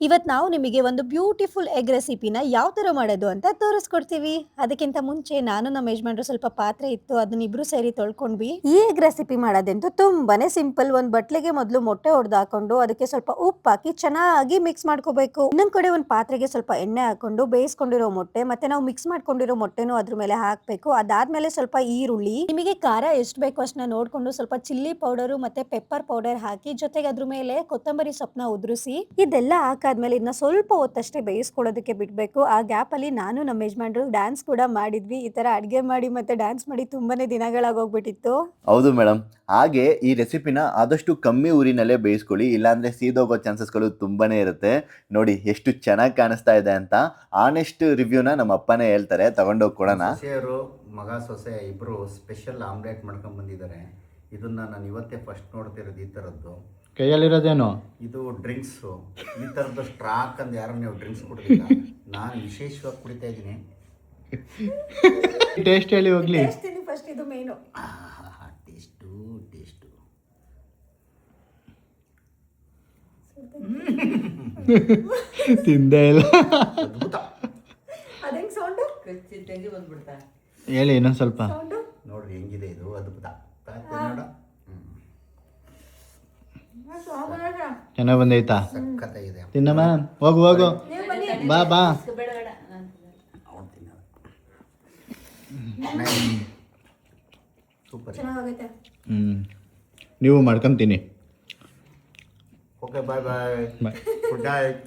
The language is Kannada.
ಇವತ್ತು ನಾವು ನಿಮಗೆ ಒಂದು ಬ್ಯೂಟಿಫುಲ್ ಎಗ್ ರೆಸಿಪಿನ ಯಾವ ಥರ ಮಾಡೋದು ಅಂತ ತೋರಿಸ್ಕೊಡ್ತೀವಿ. ಅದಕ್ಕಿಂತ ಮುಂಚೆ ನಾನು ನಮ್ಮ ಯಜಮಾನ್ರು ಸ್ವಲ್ಪ ಪಾತ್ರೆ ಇತ್ತು, ಅದನ್ನ ಇಬ್ರು ಸೇರಿ ತೊಳ್ಕೊಂಡ್ವಿ. ಈ ಎಗ್ ರೆಸಿಪಿ ಮಾಡೋದಂತೂ ತುಂಬಾನೇ ಸಿಂಪಲ್. ಒಂದು ಬಟ್ಲಿಗೆ ಮೊದಲು ಮೊಟ್ಟೆ ಹೊಡೆದು ಹಾಕೊಂಡು ಅದಕ್ಕೆ ಸ್ವಲ್ಪ ಉಪ್ಪು ಹಾಕಿ ಚೆನ್ನಾಗಿ ಮಿಕ್ಸ್ ಮಾಡ್ಕೋಬೇಕು. ಇನ್ನೊಂದ್ ಕಡೆ ಒಂದು ಪಾತ್ರೆಗೆ ಸ್ವಲ್ಪ ಎಣ್ಣೆ ಹಾಕೊಂಡು ಬೇಯಿಸ್ಕೊಂಡಿರೋ ಮೊಟ್ಟೆ ಮತ್ತೆ ನಾವು ಮಿಕ್ಸ್ ಮಾಡ್ಕೊಂಡಿರೋ ಮೊಟ್ಟೆನೂ ಅದ್ರ ಮೇಲೆ ಹಾಕ್ಬೇಕು. ಅದಾದ್ಮೇಲೆ ಸ್ವಲ್ಪ ಈರುಳ್ಳಿ, ನಿಮಗೆ ಖಾರ ಎಷ್ಟು ಬೇಕು ಅಷ್ಟನ್ನ ನೋಡ್ಕೊಂಡು ಸ್ವಲ್ಪ ಚಿಲ್ಲಿ ಪೌಡರು ಮತ್ತೆ ಪೆಪ್ಪರ್ ಪೌಡರ್ ಹಾಕಿ, ಜೊತೆಗೆ ಅದ್ರ ಮೇಲೆ ಕೊತ್ತಂಬರಿ ಸೊಪ್ಪನ್ನ ಉದುರಿಸಿ ಇದೆಲ್ಲ ಹಾಕಾದ್ಮೇಲೆ ಇದನ್ನ ಸ್ವಲ್ಪ ಹೊತ್ತಷ್ಟೇ ಬೇಯಿಸ್ಕೊಳ್ಳೋದಕ್ಕೆ ಬಿಡ್ಬೇಕು. ಆ ಗ್ಯಾಪ್ ಅಲ್ಲಿ ನಾನು ನಮ್ಮ ಯಜಮಾನ್ರು ಡ್ಯಾನ್ಸ್ ಕೂಡ ಮಾಡಿದ್ವಿ. ಈ ತರ ಅಡ್ಗೆ ಮಾಡಿ ಮತ್ತೆ ಡ್ಯಾನ್ಸ್ ಮಾಡಿ ತುಂಬಾನೇ ದಿನಗಳಾಗೋಗ್ಬಿಟ್ಟಿತ್ತು. ಹೌದು ಮೇಡಮ್. ಹಾಗೆ ಈ ರೆಸಿಪಿನ ಆದಷ್ಟು ಕಮ್ಮಿ ಊರಿನಲ್ಲೇ ಬೇಯಿಸ್ಕೊಳ್ಳಿ, ಇಲ್ಲಾಂದ್ರೆ ಸೀದೋಗೋ ಚಾನ್ಸಸ್ಗಳು ತುಂಬಾನೇ ಇರುತ್ತೆ. ನೋಡಿ ಎಷ್ಟು ಚೆನ್ನಾಗಿ ಕಾಣಿಸ್ತಾ ಇದೆ ಅಂತ. ಆನೆಸ್ಟ್ ರಿವ್ಯೂನ ನಮ್ಮ ಅಪ್ಪನೇ ಹೇಳ್ತಾರೆ, ತಗೊಂಡೋಗಿ ಕೊಡೋಣ. ಸೊಸೆಯರು ಮಗ ಸೊಸೆ ಇಬ್ಬರು ಸ್ಪೆಷಲ್ ಆಮ್ಲೆಟ್ ಮಾಡ್ಕೊಂಡು ಬಂದಿದ್ದಾರೆ. ಇದನ್ನ ನಾನು ಇವತ್ತೇ ಫಸ್ಟ್ ನೋಡ್ತಿರೋದು. ಈ ಥರದ್ದು ಕೈಯಲ್ಲಿರೋದೇನು ಇದು ಡ್ರಿಂಕ್ಸು. ಈ ಥರದ್ದು ಸ್ಟ್ರಾಕ್ ಅಂದು ಯಾರು ನೀವು ಡ್ರಿಂಕ್ಸ್ ಕುಡಿದಿಲ್ಲ, ನಾನು ವಿಶೇಷವಾಗಿ ಕುಡಿತಾ ಇದ್ದೀನಿ. ಟೇಸ್ಟ್ ಹೇಳಿ ಹೋಗ್ಲಿ. ಫಸ್ಟ್ ಇದು ಮೇನು. ಟೇಸ್ಟು ಟೇಸ್ಟು ತಿಂದೇ ಇಲ್ಲ. ಅದ್ಭುತ. ಅದೇಂಗ್ ಸೌಂಡು ಹೇಳಿ ಇನ್ನೊಂದು ಸ್ವಲ್ಪ. ನೋಡ್ರಿ ಹೆಂಗಿದೆ ಇದು, ಅದ್ಭುತ. ನೋಡ ಚೆನ್ನಾಗಿ ಬಂದೈತಾ? ಸಖತ್ತಾಗಿದೆ. ತಿನ್ನಮ್ಮ, ಹೋಗು ಹೋಗು, ಬಾ ಬಾ. ಸೂಪರ್. ಚೆನ್ನಾಗೈತೆ. ನೀವು ಮಾಡ್ಕೊಂತೀನಿ. Okay, bye bye. Bye. Good night.